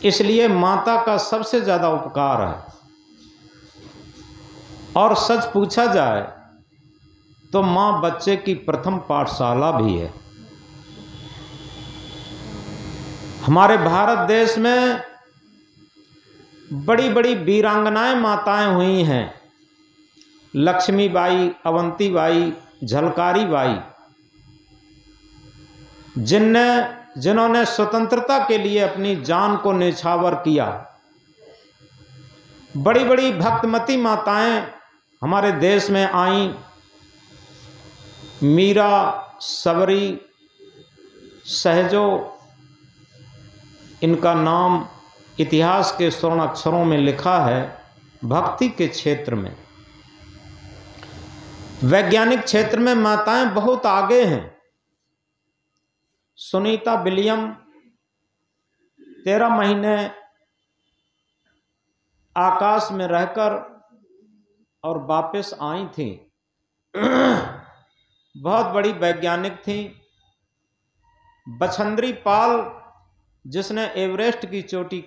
इसलिए माता का सबसे ज़्यादा उपकार है। और सच पूछा जाए तो माँ बच्चे की प्रथम पाठशाला भी है। हमारे भारत देश में बड़ी बड़ी वीरांगनाएं माताएं हुई हैं। लक्ष्मीबाई, अवंतीबाई, झलकारी बाई, जिन्होंने स्वतंत्रता के लिए अपनी जान को न्यौछावर किया। बड़ी बड़ी भक्तमती माताएं हमारे देश में आईं। मीरा, सबरी, सहजो, इनका नाम इतिहास के स्वर्ण अक्षरों में लिखा है। भक्ति के क्षेत्र में, वैज्ञानिक क्षेत्र में माताएं बहुत आगे हैं। सुनीता विलियम 13 महीने आकाश में रहकर और वापस आई थी। बहुत बड़ी वैज्ञानिक थी। बछंद्री पाल, जिसने एवरेस्ट की चोटी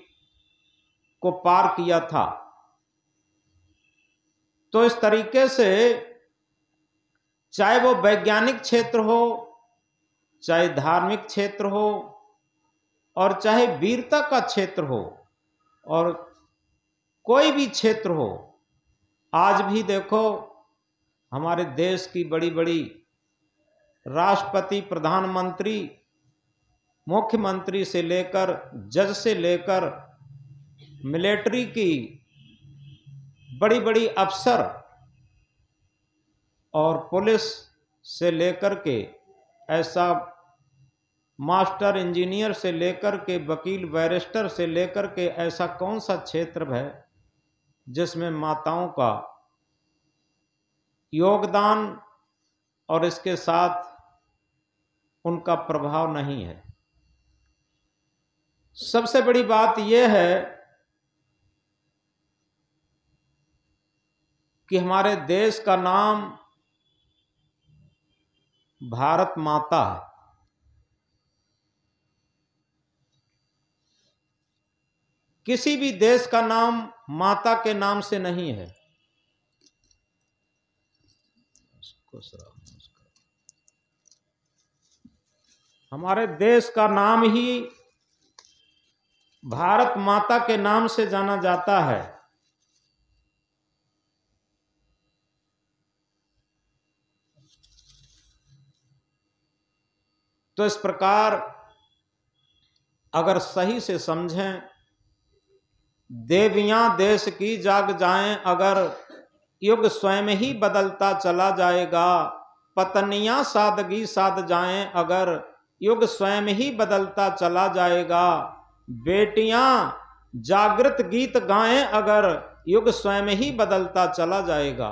को पार किया था। तो इस तरीके से चाहे वो वैज्ञानिक क्षेत्र हो, चाहे धार्मिक क्षेत्र हो, और चाहे वीरता का क्षेत्र हो, और कोई भी क्षेत्र हो, आज भी देखो हमारे देश की बड़ी बड़ी राष्ट्रपति, प्रधानमंत्री, मुख्यमंत्री से लेकर जज से लेकर मिलिट्री की बड़ी बड़ी अफसर और पुलिस से लेकर के ऐसा मास्टर इंजीनियर से लेकर के वकील बैरिस्टर से लेकर के ऐसा कौन सा क्षेत्र है जिसमें माताओं का योगदान और इसके साथ उनका प्रभाव नहीं है। सबसे बड़ी बात यह है कि हमारे देश का नाम भारत माता है। किसी भी देश का नाम माता के नाम से नहीं है। हमारे देश का नाम ही भारत माता के नाम से जाना जाता है। तो इस प्रकार अगर सही से समझें, देवियां देश की जाग जाएं अगर, युग स्वयं ही बदलता चला जाएगा। पत्नियां सादगी साध जाएं अगर, युग स्वयं ही बदलता चला जाएगा। बेटियां जागृत गीत गाएं अगर, युग स्वयं ही बदलता चला जाएगा।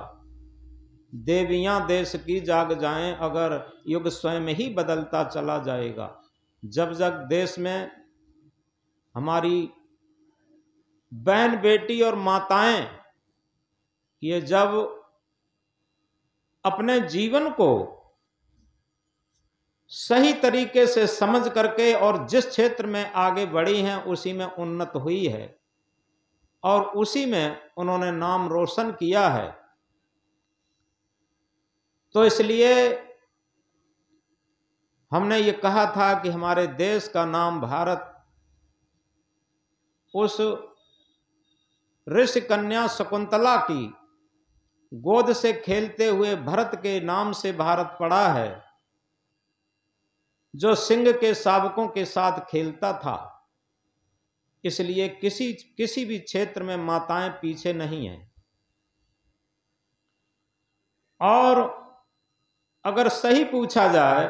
देवियां देश की जाग जाएं अगर, युग स्वयं ही बदलता चला जाएगा। जब जब देश में हमारी बहन बेटी और माताएं ये जब अपने जीवन को सही तरीके से समझ करके और जिस क्षेत्र में आगे बढ़ी हैं उसी में उन्नत हुई है और उसी में उन्होंने नाम रोशन किया है, तो इसलिए हमने ये कहा था कि हमारे देश का नाम भारत उस ऋषि कन्या शकुंतला की गोद से खेलते हुए भरत के नाम से भारत पड़ा है, जो सिंह के शावकों के साथ खेलता था। इसलिए किसी भी क्षेत्र में माताएं पीछे नहीं हैं। और अगर सही पूछा जाए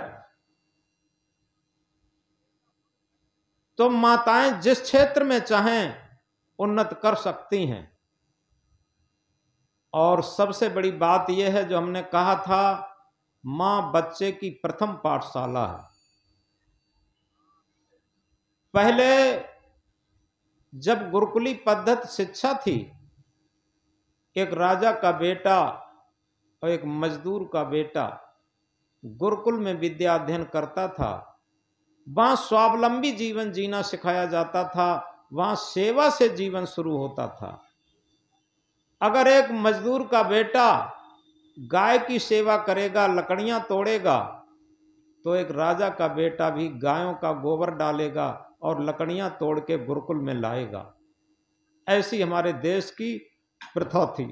तो माताएं जिस क्षेत्र में चाहें उन्नत कर सकती हैं। और सबसे बड़ी बात यह है जो हमने कहा था, मां बच्चे की प्रथम पाठशाला है। पहले जब गुरुकुली पद्धति शिक्षा थी, एक राजा का बेटा और एक मजदूर का बेटा गुरुकुल में विद्या अध्ययन करता था। वहां स्वावलंबी जीवन जीना सिखाया जाता था। वहां सेवा से जीवन शुरू होता था। अगर एक मजदूर का बेटा गाय की सेवा करेगा, लकड़ियां तोड़ेगा, तो एक राजा का बेटा भी गायों का गोबर डालेगा और लकड़ियां तोड़ के गुरुकुल में लाएगा। ऐसी हमारे देश की प्रथा थी।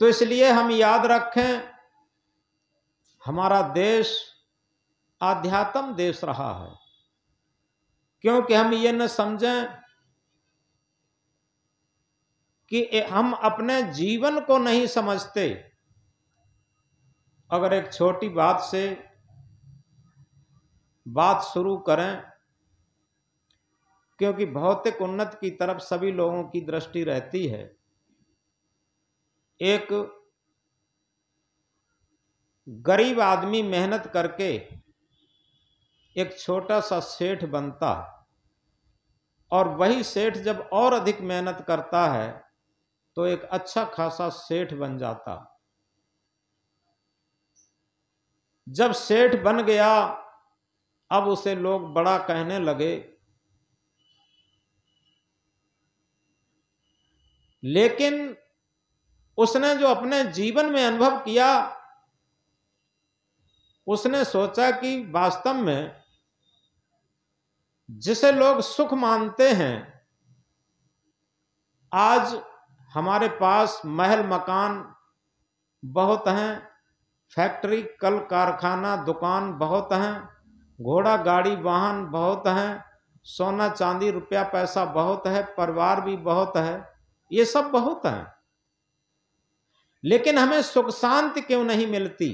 तो इसलिए हम याद रखें, हमारा देश आध्यात्म देश रहा है, क्योंकि हम ये न समझें कि हम अपने जीवन को नहीं समझते। अगर एक छोटी बात से बात शुरू करें, क्योंकि भौतिक उन्नति की तरफ सभी लोगों की दृष्टि रहती है। एक गरीब आदमी मेहनत करके एक छोटा सा सेठ बनता, और वही सेठ जब और अधिक मेहनत करता है तो एक अच्छा खासा सेठ बन जाता। जब सेठ बन गया, अब उसे लोग बड़ा कहने लगे, लेकिन उसने जो अपने जीवन में अनुभव किया, उसने सोचा कि वास्तव में जिसे लोग सुख मानते हैं, आज हमारे पास महल मकान बहुत हैं, फैक्ट्री कल कारखाना दुकान बहुत हैं, घोड़ा गाड़ी वाहन बहुत हैं, सोना चांदी रुपया पैसा बहुत है, परिवार भी बहुत है, ये सब बहुत हैं, लेकिन हमें सुख शांति क्यों नहीं मिलती?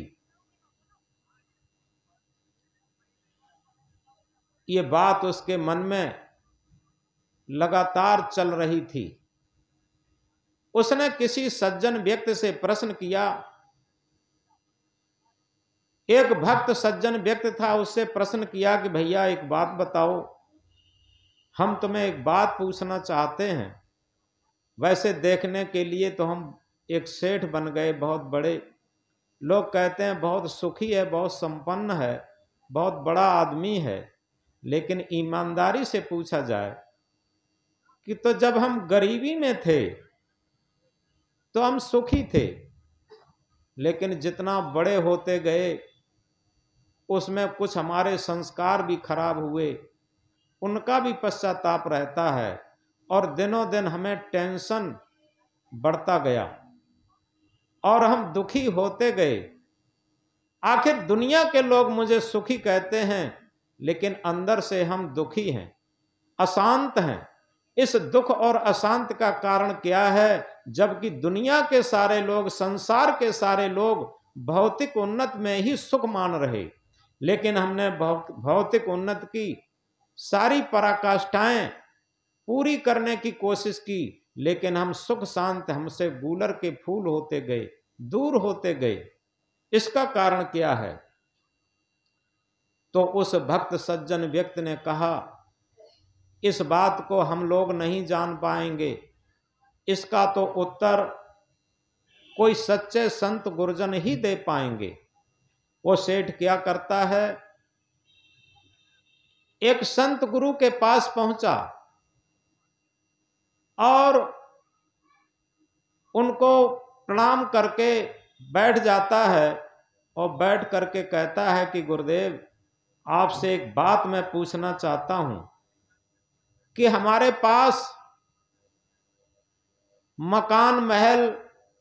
ये बात उसके मन में लगातार चल रही थी। उसने किसी सज्जन व्यक्ति से प्रश्न किया। एक भक्त सज्जन व्यक्ति था, उससे प्रश्न किया कि भैया एक बात बताओ, हम तुम्हें एक बात पूछना चाहते हैं। वैसे देखने के लिए तो हम एक सेठ बन गए, बहुत बड़े लोग कहते हैं बहुत सुखी है, बहुत संपन्न है, बहुत बड़ा आदमी है, लेकिन ईमानदारी से पूछा जाए कि तो जब हम गरीबी में थे तो हम सुखी थे, लेकिन जितना बड़े होते गए उसमें कुछ हमारे संस्कार भी खराब हुए, उनका भी पश्चाताप रहता है, और दिनों दिन हमें टेंशन बढ़ता गया और हम दुखी होते गए। आखिर दुनिया के लोग मुझे सुखी कहते हैं, लेकिन अंदर से हम दुखी हैं, अशांत हैं। इस दुख और अशांत का कारण क्या है? जबकि दुनिया के सारे लोग, संसार के सारे लोग भौतिक उन्नति में ही सुख मान रहे, लेकिन हमने भौतिक उन्नति की सारी पराकाष्ठाएं पूरी करने की कोशिश की, लेकिन हम सुख शांत हमसे गूलर के फूल होते गए, दूर होते गए। इसका कारण क्या है? तो उस भक्त सज्जन व्यक्ति ने कहा, इस बात को हम लोग नहीं जान पाएंगे, इसका तो उत्तर कोई सच्चे संत गुरुजन ही दे पाएंगे। वो सेठ क्या करता है, एक संत गुरु के पास पहुंचा और उनको प्रणाम करके बैठ जाता है, और बैठ करके कहता है कि गुरुदेव, आपसे एक बात मैं पूछना चाहता हूं कि हमारे पास मकान महल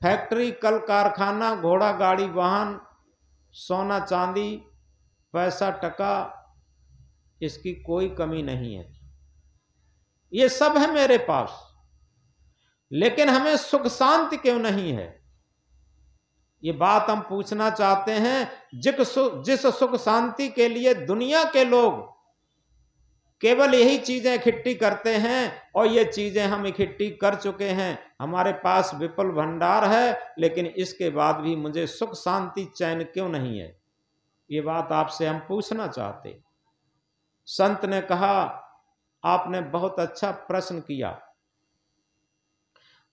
फैक्ट्री कल कारखाना घोड़ा गाड़ी वाहन सोना चांदी पैसा टका, इसकी कोई कमी नहीं है, ये सब है मेरे पास, लेकिन हमें सुख शांति क्यों नहीं है? ये बात हम पूछना चाहते हैं। जिस सुख शांति के लिए दुनिया के लोग केवल यही चीजें इकट्ठी करते हैं, और ये चीजें हम इकट्ठी कर चुके हैं, हमारे पास विपुल भंडार है, लेकिन इसके बाद भी मुझे सुख शांति चैन क्यों नहीं है? ये बात आपसे हम पूछना चाहते। संत ने कहा, आपने बहुत अच्छा प्रश्न किया।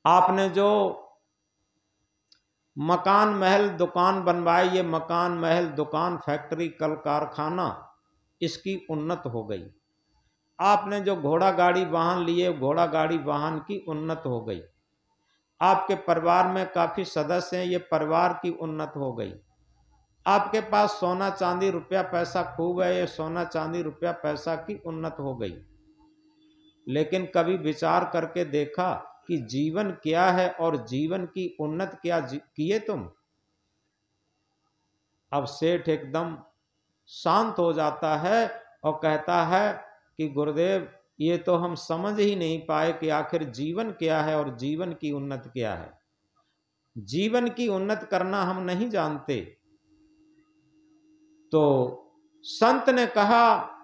आपने जो मकान महल दुकान बनवाई, ये मकान महल दुकान फैक्ट्री कल कारखाना, इसकी उन्नत हो गई। आपने जो घोड़ा गाड़ी वाहन लिए, घोड़ा गाड़ी वाहन की उन्नत हो गई। आपके परिवार में काफी सदस्य हैं, ये परिवार की उन्नत हो गई। आपके पास सोना चांदी रुपया पैसा खूब है, ये सोना चांदी रुपया पैसा की उन्नत हो गई। लेकिन कभी विचार करके देखा कि जीवन क्या है और जीवन की उन्नत क्या किए तुम? अब सेठ एकदम शांत हो जाता है और कहता है कि गुरुदेव, ये तो हम समझ ही नहीं पाए कि आखिर जीवन क्या है और जीवन की उन्नत क्या है। जीवन की उन्नत करना हम नहीं जानते। तो संत ने कहा,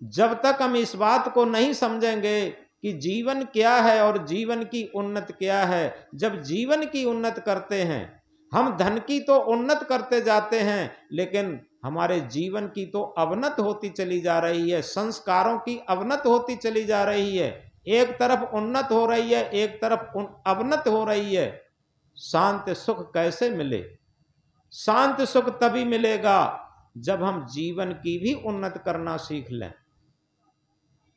जब तक हम इस बात को नहीं समझेंगे कि जीवन क्या है और जीवन की उन्नत क्या है, जब जीवन की उन्नत करते हैं, हम धन की तो उन्नत करते जाते हैं, लेकिन हमारे जीवन की तो अवनत होती चली जा रही है, संस्कारों की अवनत होती चली जा रही है। एक तरफ उन्नत हो रही है, एक तरफ अवनत हो रही है। शांत सुख कैसे मिले? शांत सुख तभी मिलेगा जब हम जीवन की भी उन्नत करना सीख लें।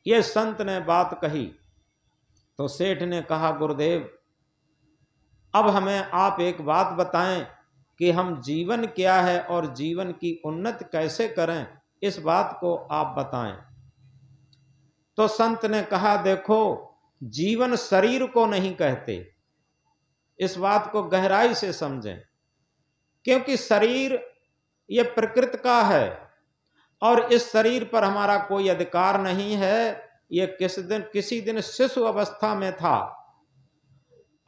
ये संत ने बात कही तो सेठ ने कहा, गुरुदेव, अब हमें आप एक बात बताएं कि हम जीवन क्या है और जीवन की उन्नति कैसे करें, इस बात को आप बताएं। तो संत ने कहा, देखो, जीवन शरीर को नहीं कहते, इस बात को गहराई से समझें, क्योंकि शरीर ये प्रकृति का है और इस शरीर पर हमारा कोई अधिकार नहीं है। ये किसी दिन शिशु अवस्था में था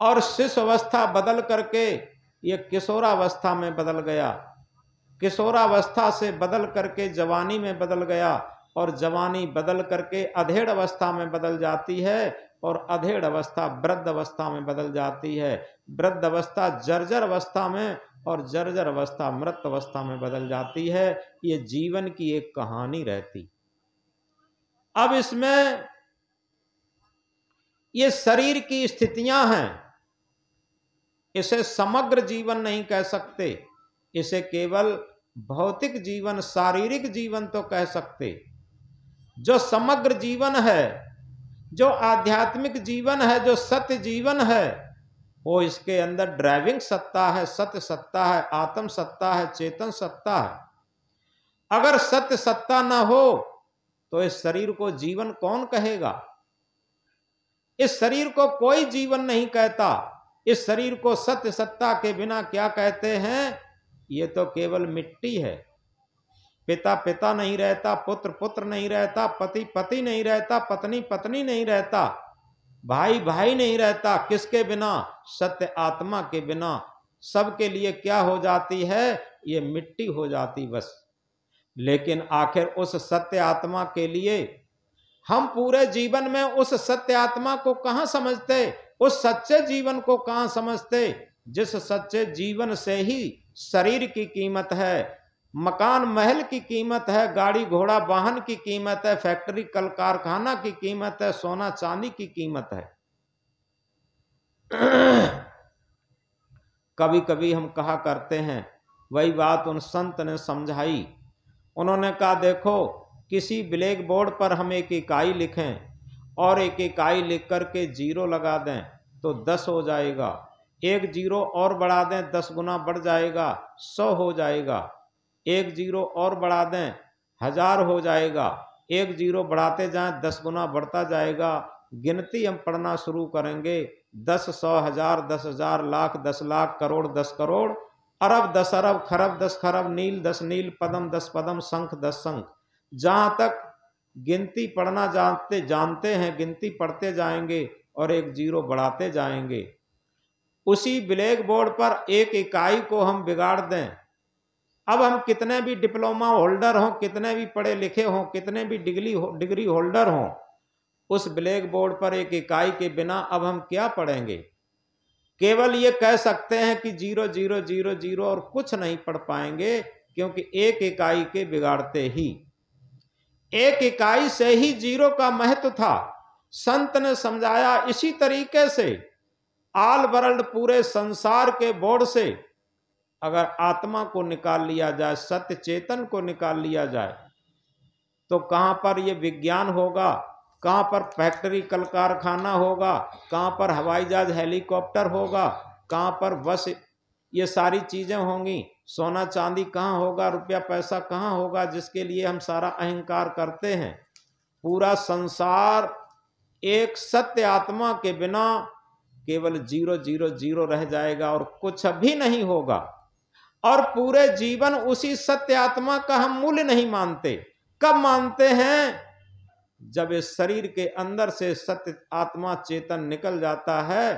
और शिशु अवस्था बदल करके ये किशोरावस्था में बदल गया, किशोरावस्था से बदल करके जवानी में बदल गया और जवानी बदल करके अधेड़ अवस्था में बदल जाती है और अधेड़ अवस्था वृद्ध अवस्था में बदल जाती है, वृद्ध अवस्था जर्जर अवस्था में और जर्जर अवस्था मृत अवस्था में बदल जाती है। ये जीवन की एक कहानी रहती। अब इसमें ये शरीर की स्थितियां हैं, इसे समग्र जीवन नहीं कह सकते, इसे केवल भौतिक जीवन, शारीरिक जीवन तो कह सकते। जो समग्र जीवन है, जो आध्यात्मिक जीवन है, जो सत्य जीवन है, वो इसके अंदर ड्राइविंग सत्ता है, सत्य सत्ता है, आत्म सत्ता है, चेतन सत्ता है। अगर सत्य सत्ता ना हो तो इस शरीर को जीवन कौन कहेगा? इस शरीर को कोई जीवन नहीं कहता। इस शरीर को सत्य सत्ता के बिना क्या कहते हैं? ये तो केवल मिट्टी है। पिता पिता नहीं रहता, पुत्र पुत्र नहीं रहता, पति पति नहीं रहता, पत्नी पत्नी नहीं रहता, भाई भाई नहीं रहता। किसके बिना? सत्य आत्मा के बिना। सबके लिए क्या हो जाती है? ये मिट्टी हो जाती बस। लेकिन आखिर उस सत्य आत्मा के लिए हम पूरे जीवन में उस सत्य आत्मा को कहां समझते, उस सच्चे जीवन को कहां समझते, जिस सच्चे जीवन से ही शरीर की कीमत है, मकान महल की कीमत है, गाड़ी घोड़ा वाहन की कीमत है, फैक्ट्री कल कारखाना की कीमत है, सोना चांदी की कीमत है। कभी कभी हम कहा करते हैं, वही बात उन संत ने समझाई। उन्होंने कहा, देखो, किसी ब्लैक बोर्ड पर हम एक इकाई लिखें और एक इकाई लिख करके जीरो लगा दें तो 10 हो जाएगा, एक जीरो और बढ़ा दें 10 गुना बढ़ जाएगा, 100 हो जाएगा, एक जीरो और बढ़ा दें 1000 हो जाएगा, एक जीरो बढ़ाते जाएं 10 गुना बढ़ता जाएगा। गिनती हम पढ़ना शुरू करेंगे, 10, 100, 1000, 10,000, लाख, 10 लाख, करोड़, 10 करोड़, अरब, 10 अरब, खरब, 10 खरब, नील, 10 नील, पदम, 10 पदम, शंख, 10 शंख। जहां तक गिनती पढ़ना जानते हैं, गिनती पढ़ते जाएंगे और एक जीरो बढ़ाते जाएंगे। उसी ब्लैक बोर्ड पर एक इकाई को हम बिगाड़ दें। अब हम कितने भी डिप्लोमा होल्डर हों, कितने भी पढ़े लिखे हों, कितने भी डिग्री होल्डर हों, उस ब्लैक बोर्ड पर एक इकाई के बिना अब हम क्या पढ़ेंगे? केवल ये कह सकते हैं कि 0 0 0 0 और कुछ नहीं पढ़ पाएंगे, क्योंकि एक इकाई के बिगाड़ते ही, एक इकाई से ही जीरो का महत्व था। संत ने समझाया इसी तरीके से ऑल वर्ल्ड, पूरे संसार के बोर्ड से अगर आत्मा को निकाल लिया जाए, सत्य चेतन को निकाल लिया जाए, तो कहां पर यह विज्ञान होगा, कहाँ पर फैक्ट्री कल कारखाना होगा, कहाँ पर हवाई जहाज हेलीकॉप्टर होगा, कहाँ पर बस, ये सारी चीजें होंगी। सोना चांदी कहाँ होगा, रुपया पैसा कहाँ होगा, जिसके लिए हम सारा अहंकार करते हैं। पूरा संसार एक सत्य आत्मा के बिना केवल 000 रह जाएगा और कुछ भी नहीं होगा। और पूरे जीवन उसी सत्य आत्मा का हम मूल्य नहीं मानते। कब मानते हैं? जब इस शरीर के अंदर से सत्य आत्मा चेतन निकल जाता है,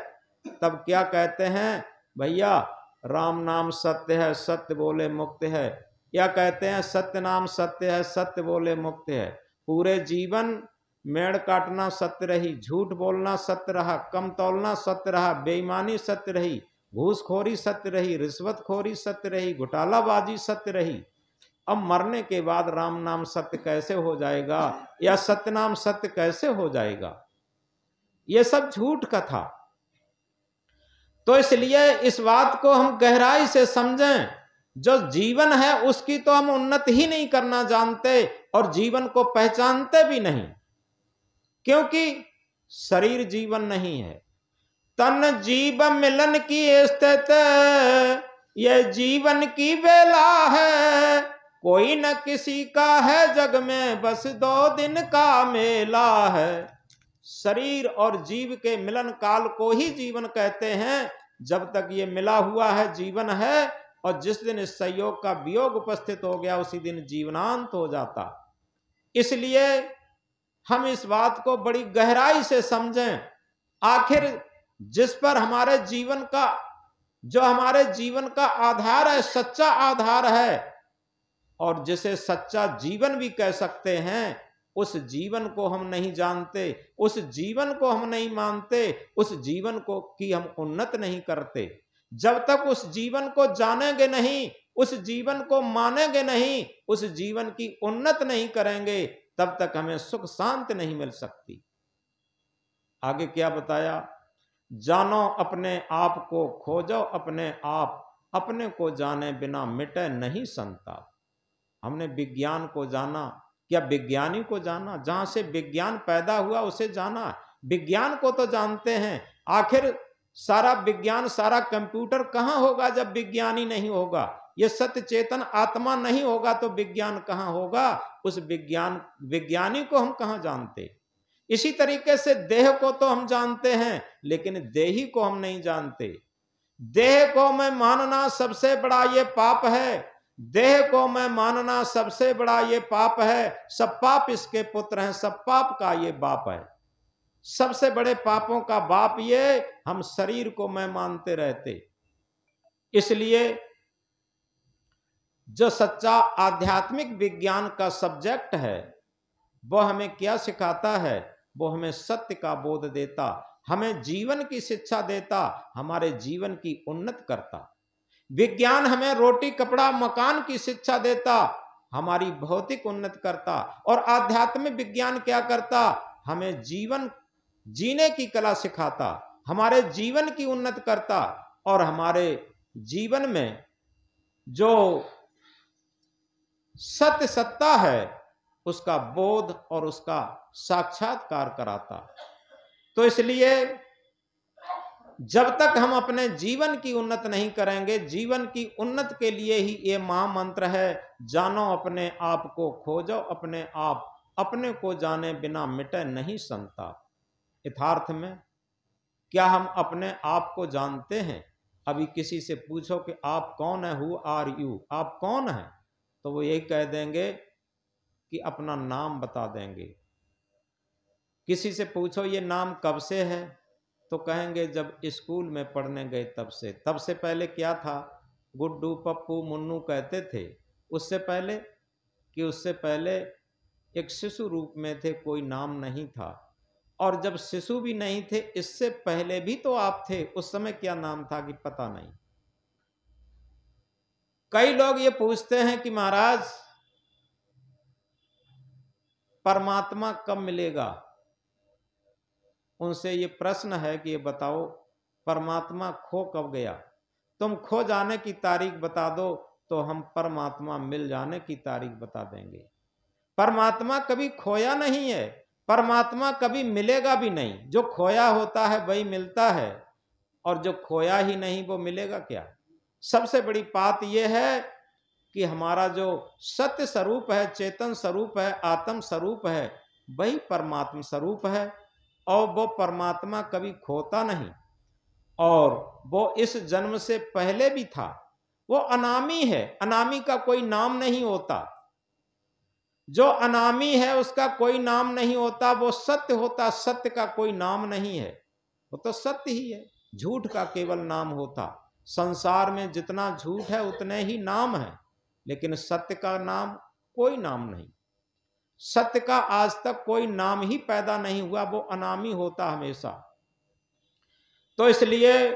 तब क्या कहते हैं? भैया राम नाम सत्य है, सत्य बोले मुक्त है। या कहते हैं सत्य नाम सत्य है, सत्य बोले मुक्त है। पूरे जीवन मेड़ काटना सत्य रही, झूठ बोलना सत्य रहा, कम तौलना सत्य रहा, बेईमानी सत्य रही, घूसखोरी सत्य रही, रिश्वतखोरी सत्य रही, घोटालाबाजी सत्य रही। अब मरने के बाद राम नाम सत्य कैसे हो जाएगा, या सत्य नाम सत्य कैसे हो जाएगा? ये सब झूठ का था। तो इसलिए इस बात को हम गहराई से समझें। जो जीवन है उसकी तो हम उन्नति ही नहीं करना जानते और जीवन को पहचानते भी नहीं, क्योंकि शरीर जीवन नहीं है। तन जीव मिलन की स्थिति ये जीवन की बेला है, कोई न किसी का है जग में, बस 2 दिन का मेला है। शरीर और जीव के मिलन काल को ही जीवन कहते हैं। जब तक ये मिला हुआ है जीवन है, और जिस दिन इस संयोग का वियोग उपस्थित हो गया उसी दिन जीवनांत हो जाता। इसलिए हम इस बात को बड़ी गहराई से समझें। आखिर जिस पर हमारे जीवन का, जो हमारे जीवन का आधार है, सच्चा आधार है, और जिसे सच्चा जीवन भी कह सकते हैं, उस जीवन को हम नहीं जानते, उस जीवन को हम नहीं मानते, उस जीवन को की हम उन्नत नहीं करते। जब तक उस जीवन को जानेंगे नहीं, उस जीवन को मानेंगे नहीं, उस जीवन की उन्नत नहीं करेंगे, तब तक हमें सुख शांति नहीं मिल सकती। आगे क्या बताया? जानो अपने आप को, खोजो अपने आप, अपने को जाने बिना मिटे नहीं संताप। हमने विज्ञान को जाना, क्या विज्ञानी को जाना? जहां से विज्ञान पैदा हुआ उसे जाना। विज्ञान को तो जानते हैं, आखिर सारा विज्ञान, सारा कंप्यूटर कहां होगा जब विज्ञानी नहीं होगा? ये सत्य चेतन आत्मा नहीं होगा तो विज्ञान कहां होगा? उस विज्ञानी को हम कहां जानते? इसी तरीके से देह को तो हम जानते हैं, लेकिन देही को हम नहीं जानते। देह को मैं मानना सबसे बड़ा ये पाप है, देह को मैं मानना सबसे बड़ा ये पाप है। सब पाप इसके पुत्र हैं, सब पाप का ये बाप है। सबसे बड़े पापों का बाप ये हम शरीर को मैं मानते रहते। इसलिए जो सच्चा आध्यात्मिक विज्ञान का सब्जेक्ट है वो हमें क्या सिखाता है? वो हमें सत्य का बोध देता, हमें जीवन की शिक्षा देता, हमारे जीवन की उन्नत करता। विज्ञान हमें रोटी कपड़ा मकान की शिक्षा देता, हमारी भौतिक उन्नति करता। और आध्यात्मिक विज्ञान क्या करता? हमें जीवन जीने की कला सिखाता, हमारे जीवन की उन्नति करता, और हमारे जीवन में जो सत्य सत्ता है उसका बोध और उसका साक्षात्कार कराता। तो इसलिए जब तक हम अपने जीवन की उन्नति नहीं करेंगे, जीवन की उन्नति के लिए ही ये महामंत्र है, जानो अपने आप को, खोजो अपने आप, अपने को जाने बिना मिटे नहीं संताप। यथार्थ में क्या हम अपने आप को जानते हैं? अभी किसी से पूछो कि आप कौन है, हु आर यू, आप कौन हैं, तो वो यही कह देंगे कि अपना नाम बता देंगे। किसी से पूछो ये नाम कब से है, तो कहेंगे जब स्कूल में पढ़ने गए तब से। तब से पहले क्या था? गुड्डू पप्पू मुन्नू कहते थे। उससे पहले कि उससे पहले एक शिशु रूप में थे, कोई नाम नहीं था। और जब शिशु भी नहीं थे, इससे पहले भी तो आप थे, उस समय क्या नाम था कि पता नहीं। कई लोग ये पूछते हैं कि महाराज परमात्मा कब मिलेगा? उनसे ये प्रश्न है कि ये बताओ परमात्मा खो कब गया? तुम खो जाने की तारीख बता दो तो हम परमात्मा मिल जाने की तारीख बता देंगे। परमात्मा कभी खोया नहीं है, परमात्मा कभी मिलेगा भी नहीं। जो खोया होता है वही मिलता है, और जो खोया ही नहीं वो मिलेगा क्या। सबसे बड़ी बात यह है कि हमारा जो सत्य स्वरूप है, चेतन स्वरूप है, आत्म स्वरूप है, वही परमात्मा स्वरूप है, और वो परमात्मा कभी खोता नहीं, और वो इस जन्म से पहले भी था। वो अनामी है, अनामी का कोई नाम नहीं होता। जो अनामी है उसका कोई नाम नहीं होता, वो सत्य होता, सत्य का कोई नाम नहीं है, वो तो सत्य ही है। झूठ का केवल नाम होता। संसार में जितना झूठ है उतने ही नाम है, लेकिन सत्य का नाम कोई नाम नहीं। सत्य का आज तक कोई नाम ही पैदा नहीं हुआ, वो अनामी होता हमेशा। तो इसलिए